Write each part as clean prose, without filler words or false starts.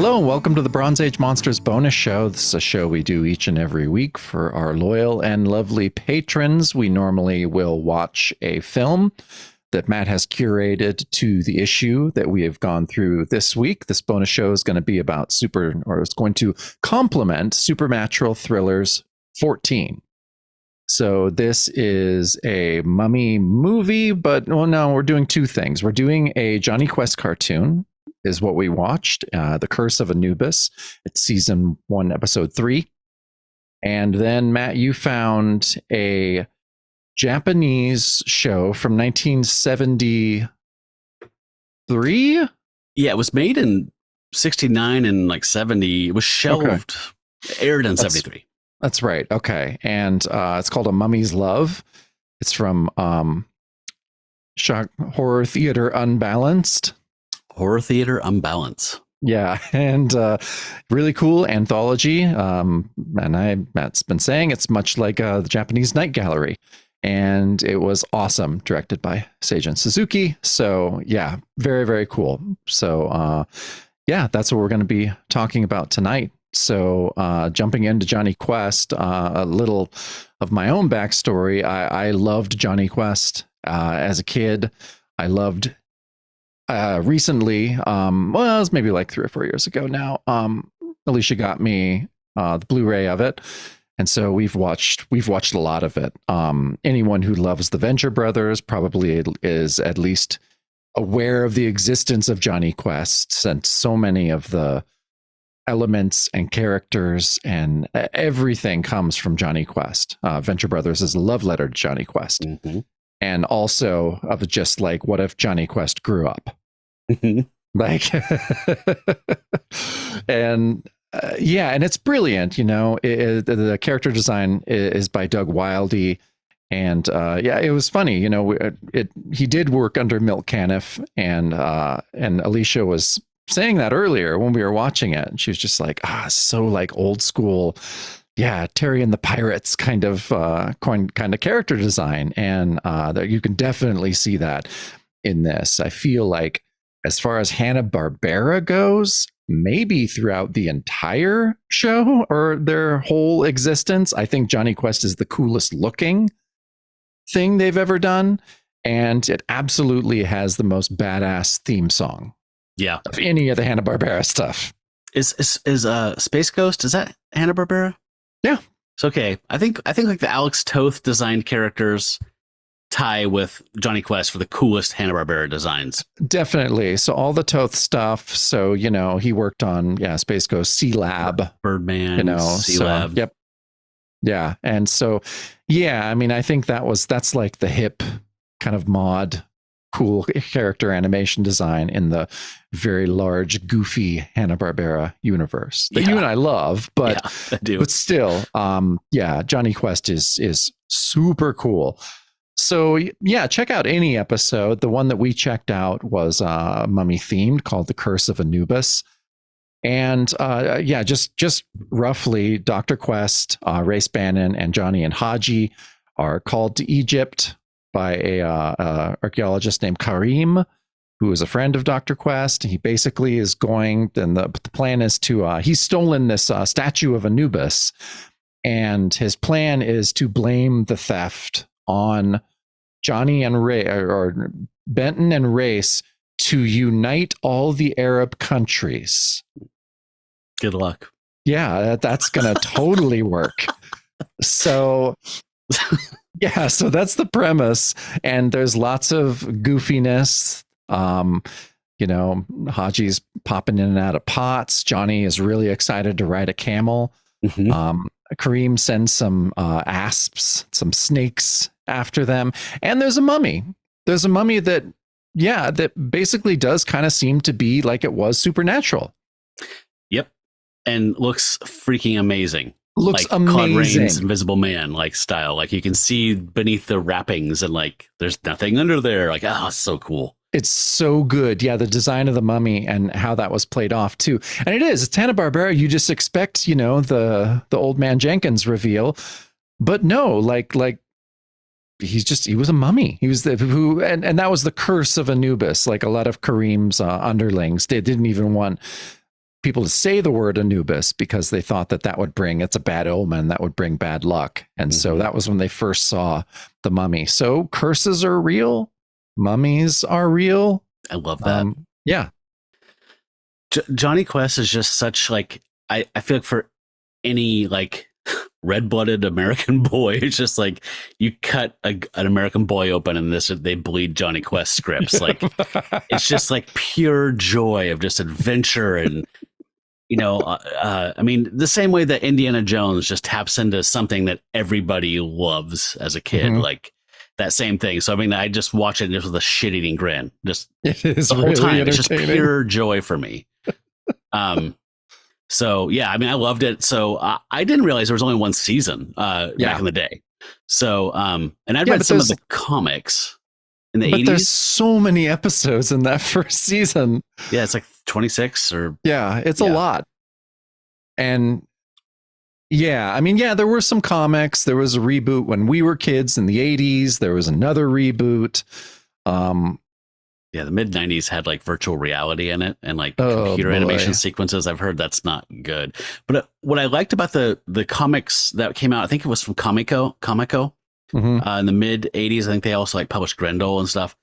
Hello and welcome to the Bronze Age Monsters bonus show. This is a show we do each and every week for our loyal and lovely patrons. We normally will watch a film that Matt has curated to the issue that we have gone through this week. This bonus show is going to be about it's going to complement Supernatural Thrillers 14. So this is a mummy movie, but no, we're doing two things. We're doing a Jonny Quest cartoon, is what we watched, The Curse of Anubis. It's season 1, episode 3. And then, Matt, you found a Japanese show from 1973. Yeah, it was made in 69 and like 70. It was shelved, aired in 73. That's right. Okay. And it's called A Mummy's Love. It's from Horror Theater Unbalanced. Horror Theater Unbalance. Yeah, and really cool anthology. And Matt's been saying it's much like the Japanese Night Gallery. And it was awesome, directed by Seijin Suzuki. So yeah, very, very cool. So yeah, that's what we're going to be talking about tonight. So jumping into Jonny Quest, a little of my own backstory. I loved Jonny Quest as a kid. I loved recently, well, it was maybe like 3 or 4 years ago now. Alicia got me the Blu-ray of it. And so we've watched a lot of it. Anyone who loves the Venture Brothers probably is at least aware of the existence of Jonny Quest, since so many of the elements and characters and everything comes from Jonny Quest. Venture Brothers is a love letter to Jonny Quest. Mm-hmm. And also of just like, what if Jonny Quest grew up? Like, and yeah, and it's brilliant. You know, the character design is by Doug Wildey, and yeah, it was funny. You know, he did work under Milt Caniff, and Alicia was saying that earlier when we were watching it, and she was just like, so like old school. Yeah, Terry and the Pirates kind of character design, and that you can definitely see that in this. I feel like, as far as Hanna-Barbera goes, maybe throughout the entire show or their whole existence, I think Jonny Quest is the coolest looking thing they've ever done, and it absolutely has the most badass theme song. Yeah, of any of the Hanna-Barbera stuff. Is Space Ghost, is that Hanna-Barbera? Yeah. It's okay. I think like the Alex Toth designed characters tie with Jonny Quest for the coolest Hanna-Barbera designs. Definitely. So all the Toth stuff. So, you know, he worked on, Space Ghost, C-Lab. Birdman, you know, C-Lab. So, yep. Yeah. And so, yeah, I mean, I think that's like the hip kind of mod, cool character animation design in the very large, goofy Hanna-Barbera universe that you and I love, but I do. But still, Jonny Quest is super cool. So yeah, check out any episode. The one that we checked out was mummy themed, called The Curse of Anubis. And just roughly, Dr. Quest, Race Bannon, and Johnny and Haji are called to Egypt by a archaeologist named Karim, who is a friend of Dr. Quest. He basically is going, and the plan is to, he's stolen this statue of Anubis, and his plan is to blame the theft on Johnny and Ray, or Benton and Race, to unite all the Arab countries. Good luck. Yeah, that's going to totally work. So... yeah, so that's the premise, and there's lots of goofiness. You know, Haji's popping in and out of pots. Johnny is really excited to ride a camel. Mm-hmm. Kareem sends some asps, some snakes after them, and there's a mummy. There's a mummy that basically does kind of seem to be like it was Supernatural. Yep, and looks freaking amazing. Looks like amazing. Claude Rains' Invisible Man like style. Like you can see beneath the wrappings, and like there's nothing under there. Like, it's so cool. It's so good. Yeah, the design of the mummy and how that was played off too. And it's Hanna-Barbera. You just expect, you know, the Old Man Jenkins reveal, but no, like he was a mummy. He was and that was the curse of Anubis. Like a lot of Kareem's underlings, they didn't even want people to say the word Anubis because they thought that would bring, it's a bad omen, that would bring bad luck. And so that was when they first saw the mummy. So curses are real. Mummies are real. I love that. Yeah. Jonny Quest is just such like, I feel like for any like red-blooded American boy, it's just like you cut an American boy open and they bleed Jonny Quest scripts. Like it's just like pure joy of just adventure and I mean, the same way that Indiana Jones just taps into something that everybody loves as a kid, like that same thing. So I mean, I just watch it just with a shit-eating grin, just it is the whole really time. It's just pure joy for me. So yeah, I mean, I loved it. So I didn't realize there was only one season back in the day. So and I'd read some of the comics in the 80s. There's so many episodes in that first season. Yeah, it's like 26 or it's a lot. And I mean, there were some comics. There was a reboot when we were kids in the 80s. There was another reboot. The mid 90s had like virtual reality in it and like computer animation sequences. I've heard that's not good. But what I liked about the comics that came out, I think it was from Comico in the mid 80s. I think they also like published Grendel and stuff.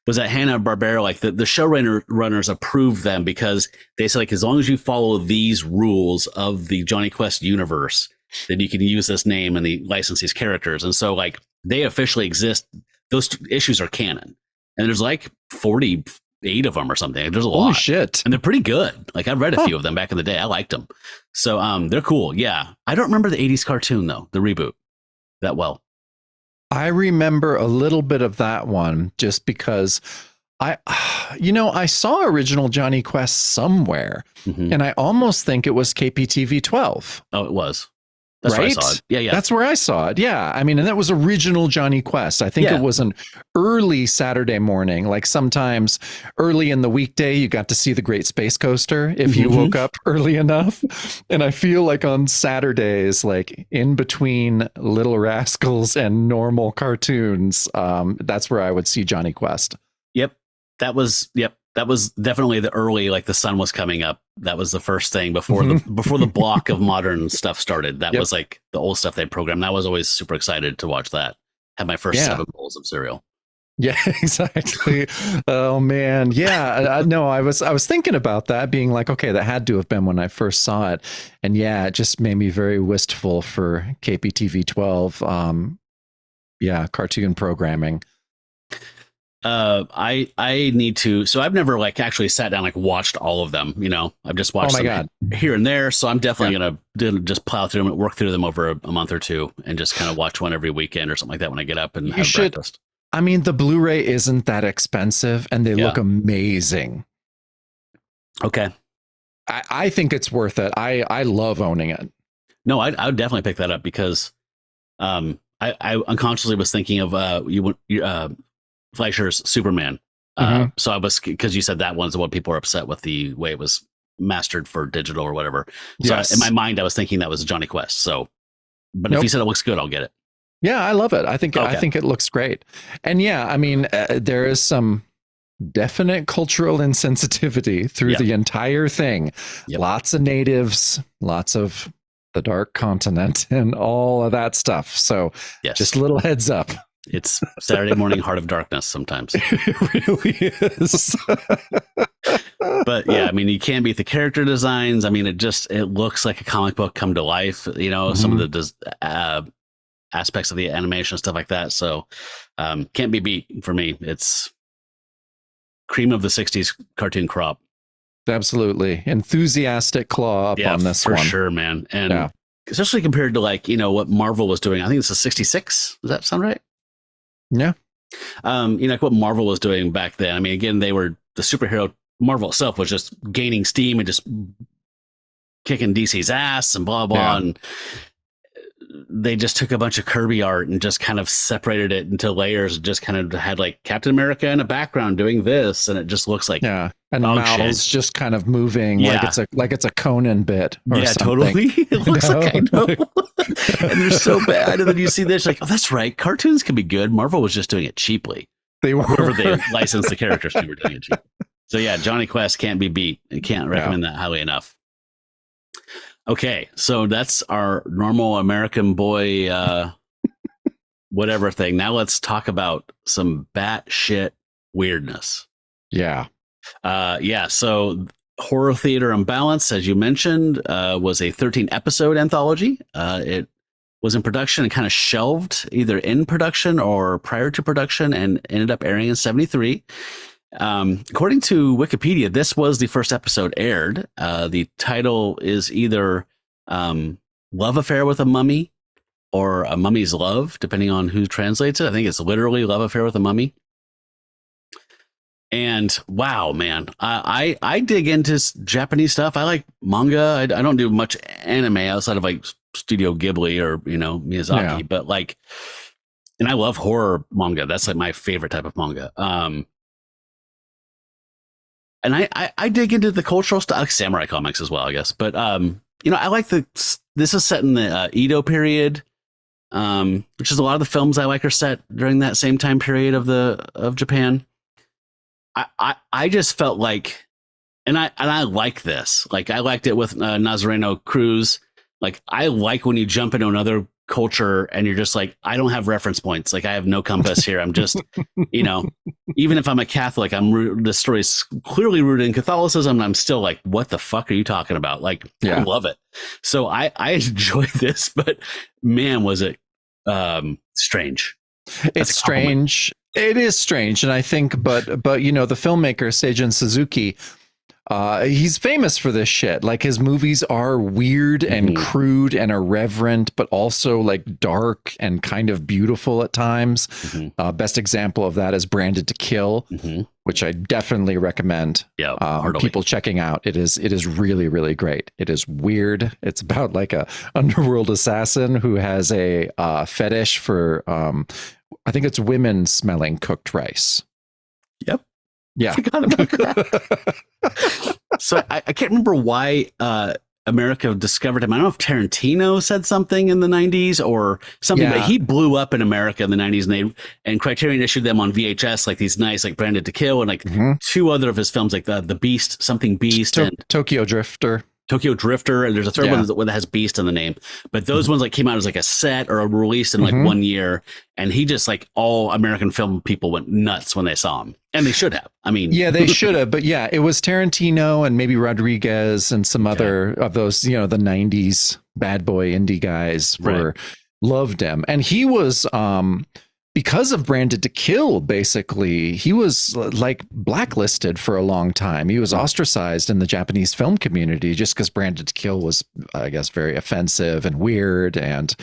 Was that Hanna-Barbera, like the showrunners approved them because they said like, as long as you follow these rules of the Jonny Quest universe, then you can use this name and license these characters. And so like they officially exist. Those issues are canon. And there's like 48 of them or something. There's a lot. Holy shit. And they're pretty good. Like I've read a few of them back in the day. I liked them. So they're cool. Yeah. I don't remember the 80s cartoon though, the reboot that well. I remember a little bit of that one just because I saw original Jonny Quest somewhere and I almost think it was KPTV 12. Oh, it was. That's right? where I saw it. Yeah. That's where I saw it. Yeah. I mean, and that was original Jonny Quest. I think it was an early Saturday morning, like sometimes early in the weekday, you got to see the Great Space Coaster if you woke up early enough. And I feel like on Saturdays, like in between Little Rascals and normal cartoons, that's where I would see Jonny Quest. That was definitely the early, like the sun was coming up. That was the first thing before the block of modern stuff started. That was like the old stuff they programmed. I was always super excited to watch that. Had my first 7 bowls of cereal. Yeah, exactly. Oh man. Yeah. No, I was thinking about that being like, okay, that had to have been when I first saw it. And it just made me very wistful for KPTV 12. Cartoon programming. I need to, so I've never like actually sat down, like watched all of them, I've just watched them here and there. So I'm definitely going to just plow through them and work through them over a month or two and just kind of watch one every weekend or something like that when I get up and have breakfast. I mean, the Blu-ray isn't that expensive and they look amazing. Okay. I think it's worth it. I love owning it. No, I would definitely pick that up because, I unconsciously was thinking of, Fleischer's Superman. So I was, because you said that one's what people are upset with the way it was mastered for digital or whatever. So in my mind, I was thinking that was Jonny Quest. So, but if you said it looks good, I'll get it. Yeah, I love it. I think it looks great. And I mean, there is some definite cultural insensitivity through the entire thing. Lots of natives, lots of the Dark Continent, and all of that stuff. So just a little heads up. It's Saturday morning heart of darkness sometimes. It really is. But I mean, you can't beat the character designs. I mean, it looks like a comic book come to life, some of the aspects of the animation and stuff like that. So can't be beat for me. It's cream of the 60s cartoon crop. Absolutely. Enthusiastic claw up on this one. For sure, man. And especially compared to like, what Marvel was doing. I think this is 66. Does that sound right? Yeah. Like what Marvel was doing back then. I mean, again, they were the superhero. Marvel itself was just gaining steam and just kicking DC's ass and blah, blah. And they just took a bunch of Kirby art and just kind of separated it into layers and just kind of had like Captain America in a background doing this. And it just looks like, and mouths just kind of moving like it's a Conan bit. Or something. Totally. It looks like I know. And they're so bad. And then you see this like, oh, that's right. Cartoons can be good. Marvel was just doing it cheaply. They were. Whoever they licensed the characters to were doing it cheap. So yeah, Jonny Quest can't be beat. I can't recommend that highly enough. Okay, so that's our normal American boy whatever thing. Now let's talk about some batshit weirdness. Yeah. So Horror Theater Unbalance, as you mentioned, was a 13-episode anthology. It was in production and kind of shelved either in production or prior to production and ended up airing in 1973. According to Wikipedia, this was the first episode aired. The title is either Love Affair with a Mummy or A Mummy's Love, depending on who translates it. I think it's literally Love Affair with a Mummy. And wow, man, I dig into Japanese stuff. I like manga. I don't do much anime outside of like Studio Ghibli or, Miyazaki, but like, and I love horror manga. That's like my favorite type of manga. And I dig into the cultural stuff, like samurai comics as well, I guess. But, I like this is set in the Edo period, which is a lot of the films I like are set during that same time period of Japan. I just felt like, and I like this. Like I liked it with Nazareno Cruz. Like I like when you jump into another culture and you're just like, I don't have reference points. Like I have no compass here. I'm just, even if I'm a Catholic, the story's clearly rooted in Catholicism. And I'm still like, what the fuck are you talking about? Like, I love it. So I enjoy this, but man, was it strange. It's strange. It is strange. And I think, but the filmmaker, Seijin Suzuki, he's famous for this shit. Like his movies are weird and crude and irreverent, but also like dark and kind of beautiful at times. Best example of that is Branded to Kill, which I definitely recommend people checking out. It is really, really great. It is weird. It's about like a underworld assassin who has a fetish for I think it's women smelling cooked rice. Yep. Yeah. I forgot about that. So I can't remember why America discovered him. I don't know if Tarantino said something in the 90s or something, but he blew up in America in the 90s and Criterion issued them on VHS, like these nice, like Branded to Kill and like two other of his films, like the Beast, something Beast and Tokyo Drifter. And there's a third one that has Beast in the name, but those ones like came out as like a set or a release in like 1 year, and he just like all American film people went nuts when they saw him, and they should have. I mean, they should have, but it was Tarantino and maybe Rodriguez and some other of those, the 90s bad boy indie guys loved him, and he was because of Branded to Kill, basically, he was like blacklisted for a long time. He was ostracized in the Japanese film community just because Branded to Kill was, I guess, very offensive and weird. And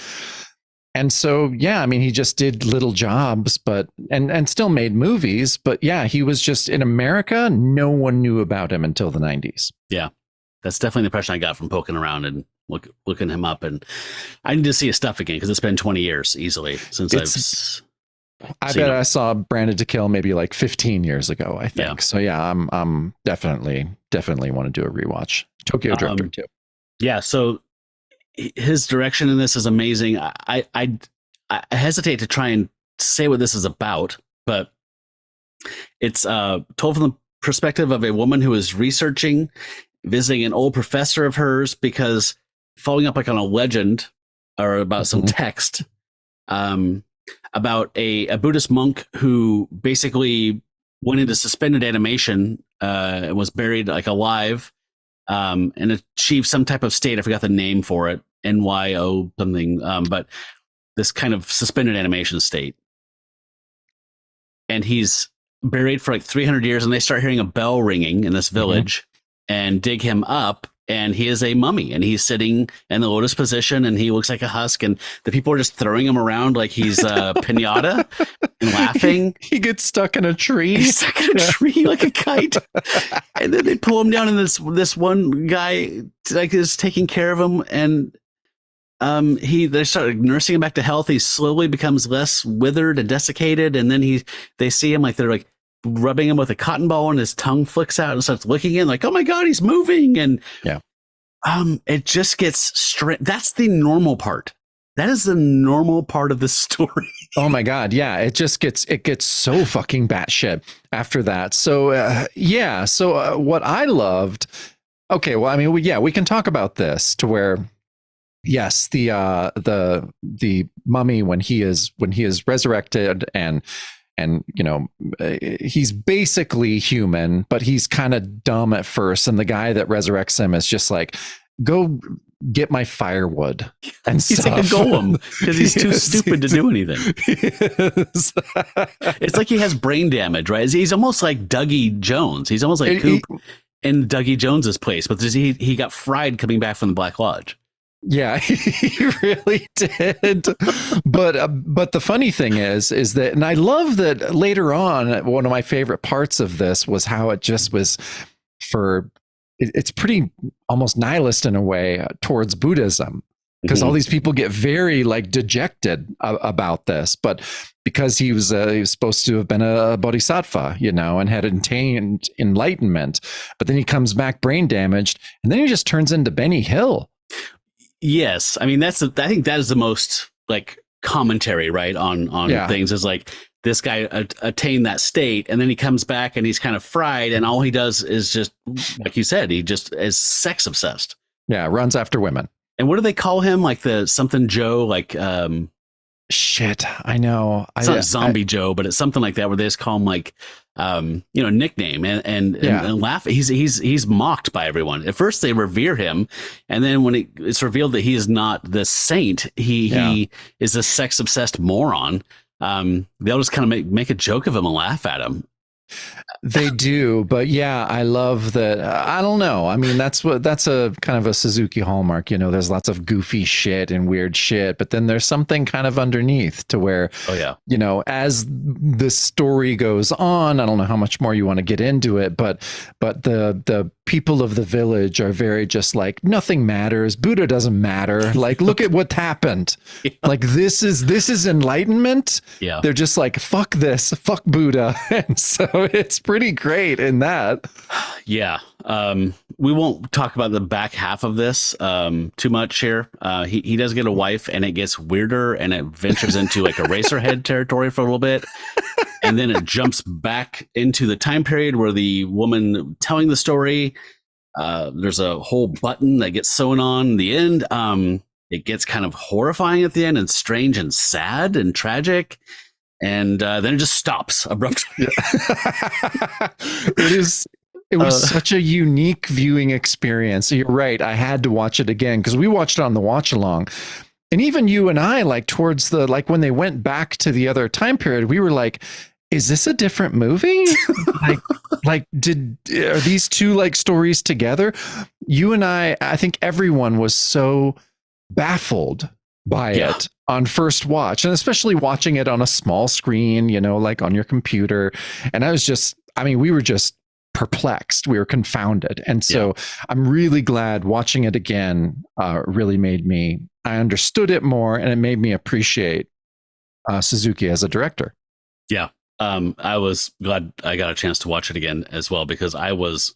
so, he just did little jobs, but and still made movies. But he was just in America. No one knew about him until the 90s. Yeah, that's definitely the impression I got from poking around and looking him up. And I need to see his stuff again because it's been 20 years easily since I bet I saw Branded to Kill maybe like 15 years ago, I think. Yeah. So I'm definitely want to do a rewatch. Tokyo Drifter too. Yeah. So his direction in this is amazing. I hesitate to try and say what this is about, but it's told from the perspective of a woman who is visiting an old professor of hers because following up like on a legend or about some text, about a Buddhist monk who basically went into suspended animation and was buried like alive and achieved some type of state. I forgot the name for it, NYO something, but this kind of suspended animation state. And he's buried for like 300 years and they start hearing a bell ringing in this village and dig him up. And he is a mummy and he's sitting in the lotus position and he looks like a husk and the people are just throwing him around like he's a pinata and laughing. He gets stuck in a tree. He's stuck in a tree like a kite. And then they pull him down and this one guy like is taking care of him and they start nursing him back to health. He slowly becomes less withered and desiccated. And then they see him like they're like rubbing him with a cotton ball and his tongue flicks out and starts licking it like, oh my God, he's moving. And it just gets straight. That's the normal part. that is the normal part of the story. Oh my God. Yeah. It gets so fucking batshit after that. So, yeah. So what I loved, okay. Well, I mean, we can talk about this to where, yes, the mummy, when he is resurrected and, he's basically human, but he's kind of dumb at first. And the guy that resurrects him is just like, go get my firewood and he's stuff. like a golem because he's too stupid to do anything. It's like he has brain damage, right? He's almost like Dougie Jones. He's almost like Coop in Dougie Jones's place, but he got fried coming back from the Black Lodge. Yeah, he really did. But the funny thing is that, and I love that later on, one of my favorite parts of this was how it just was it's pretty almost nihilist in a way towards Buddhism, because all these people get very like dejected about this, but because he was supposed to have been a bodhisattva, and had attained enlightenment, but then he comes back brain damaged, and then he just turns into Benny Hill. Yes, I mean I think that is the most like commentary, right, on things, is like this guy attained that state, and then he comes back and he's kind of fried, and all he does is just, like you said, he just is sex obsessed. Yeah, runs after women. And what do they call him? Like the something Joe, like shit, I know. It's not Zombie Joe, but it's something like that, where they just call him like nickname and laugh. He's mocked by everyone. At first they revere him, and then when it's revealed that he is not the saint, he is a sex obsessed moron. They'll just kind of make a joke of him and laugh at him. They do, but yeah, I love that. I don't know. I mean, that's a kind of a Suzuki hallmark. There's lots of goofy shit and weird shit, but then there's something kind of underneath to where, as the story goes on, I don't know how much more you want to get into it, but the people of the village are very just like, nothing matters. Buddha doesn't matter. Like, look at what happened. Yeah. Like, this is enlightenment. Yeah. They're just like, fuck this, fuck Buddha. And so it's pretty great in that. Yeah. We won't talk about the back half of this too much here. He does get a wife, and it gets weirder, and it ventures into like Eraserhead territory for a little bit. And then it jumps back into the time period where the woman telling the story, there's a whole button that gets sewn on in the end. It gets kind of horrifying at the end, and strange and sad and tragic. And then it just stops abruptly. It was such a unique viewing experience. You're right. I had to watch it again because we watched it on the watch along. And even you and I, like towards when they went back to the other time period, we were like, is this a different movie? Are these two like stories together? You and I think everyone was so baffled by it on first watch, and especially watching it on a small screen, like on your computer. And we were just perplexed. We were confounded. And so I'm really glad watching it again really I understood it more, and it made me appreciate Suzuki as a director. Yeah. I was glad I got a chance to watch it again as well, because I was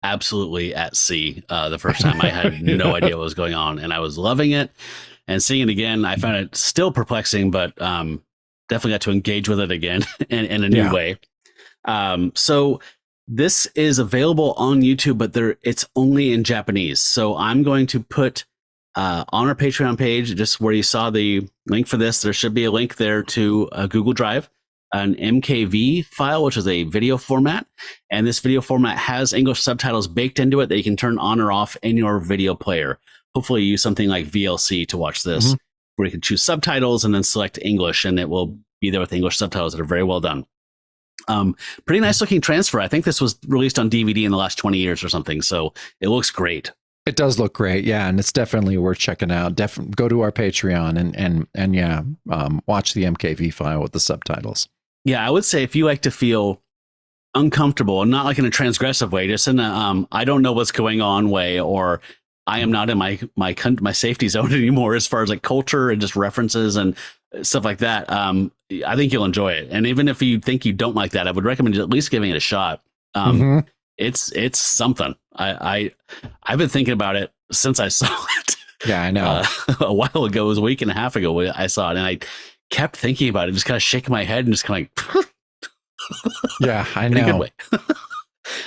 absolutely at sea the first time. I had no idea what was going on, and I was loving it. And seeing it again, I found it still perplexing, but definitely got to engage with it again in a new way. So this is available on YouTube, but it's only in Japanese. So I'm going to put on our Patreon page, just where you saw the link for this, there should be a link there to a Google Drive, an MKV file, which is a video format. And this video format has English subtitles baked into it that you can turn on or off in your video player. Hopefully you use something like VLC to watch this, where you can choose subtitles and then select English, and it will be there with English subtitles that are very well done. Pretty nice looking transfer. I think this was released on DVD in the last 20 years or something. So it looks great. It does look great. Yeah. And it's definitely worth checking out. Go to our Patreon and watch the MKV file with the subtitles. Yeah. I would say if you like to feel uncomfortable, and not like in a transgressive way, just in a, I don't know what's going on way, or I am not in my safety zone anymore as far as like culture and just references and stuff like that. I think you'll enjoy it. And even if you think you don't like that, I would recommend at least giving it a shot. It's something. I've been thinking about it since I saw it. Yeah, I know. A while ago, it was a week and a half ago, I saw it, and I kept thinking about it, just kind of shaking my head and just kind of like, yeah, I know. In a good way.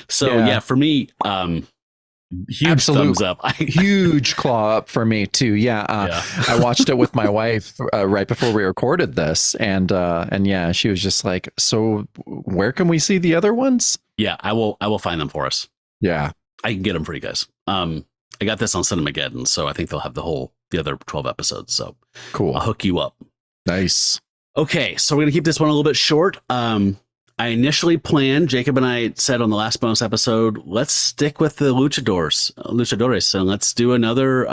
So yeah, for me, huge absolute thumbs up. Huge claw up for me too. Yeah, I watched it with my wife right before we recorded this, and yeah, she was just like, "So, where can we see the other ones?" Yeah, I will find them for us. Yeah, I can get them for you guys. I got this on Cinemageddon, so I think they'll have the other 12 episodes. So cool. I'll hook you up. Nice. Okay, so we're gonna keep this one a little bit short. I initially planned, Jacob and I said on the last bonus episode, let's stick with the luchadores, and let's do another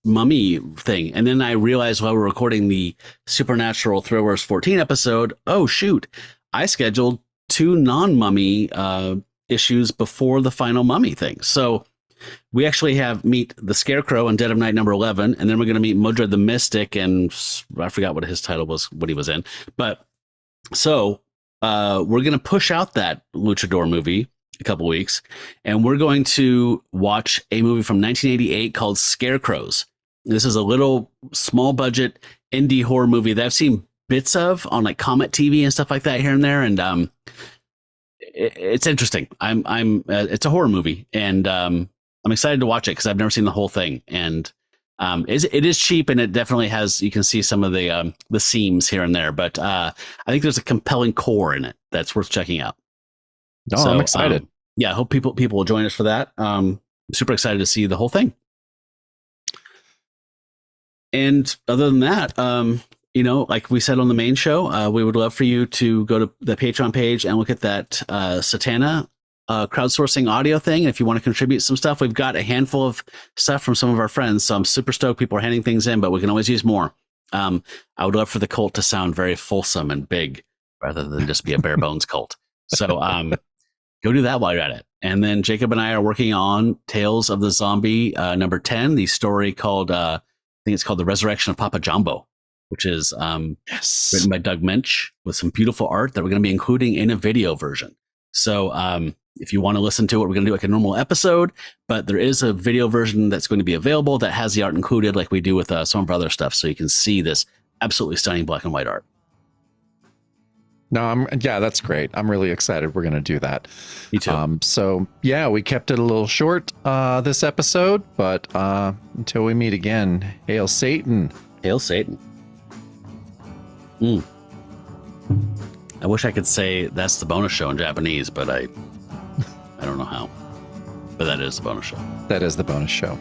mummy thing. And then I realized while we were recording the Supernatural Thrillers 14 episode, oh shoot, I scheduled 2 non-mummy issues before the final mummy thing. So we actually have meet the Scarecrow in Dead of Night number 11, and then we're going to meet Mudred the Mystic, and I forgot what his title was, what he was in. But so we're going to push out that Luchador movie a couple weeks, and we're going to watch a movie from 1988 called Scarecrows. This is a little small budget indie horror movie that I've seen bits of on like Comet TV and stuff like that here and there, and it's interesting. It's a horror movie, and I'm excited to watch it because I've never seen the whole thing, and it is cheap, and it definitely has, you can see some of the seams here and there, but I think there's a compelling core in it that's worth checking out. No, so, I'm excited. Yeah, I hope people will join us for that. I'm super excited to see the whole thing. And other than that, like we said on the main show, we would love for you to go to the Patreon page and look at that Satana crowdsourcing audio thing. If you want to contribute some stuff, we've got a handful of stuff from some of our friends, so I'm super stoked people are handing things in, but we can always use more. I would love for the cult to sound very fulsome and big rather than just be a bare bones cult. So go do that while you're at it. And then Jacob and I are working on Tales of the Zombie number 10, the story called I think it's called The Resurrection of Papa Jumbo, which is written by Doug Mensch with some beautiful art that we're going to be including in a video version. So if you want to listen to it, we're going to do like a normal episode, but there is a video version that's going to be available that has the art included like we do with some of our other stuff. So you can see this absolutely stunning black and white art. No, that's great. I'm really excited. We're going to do that. Me too. So yeah, we kept it a little short this episode, but until we meet again, hail Satan. Hail Satan. I wish I could say that's the bonus show in Japanese, but I don't know how. But that is the bonus show. That is the bonus show.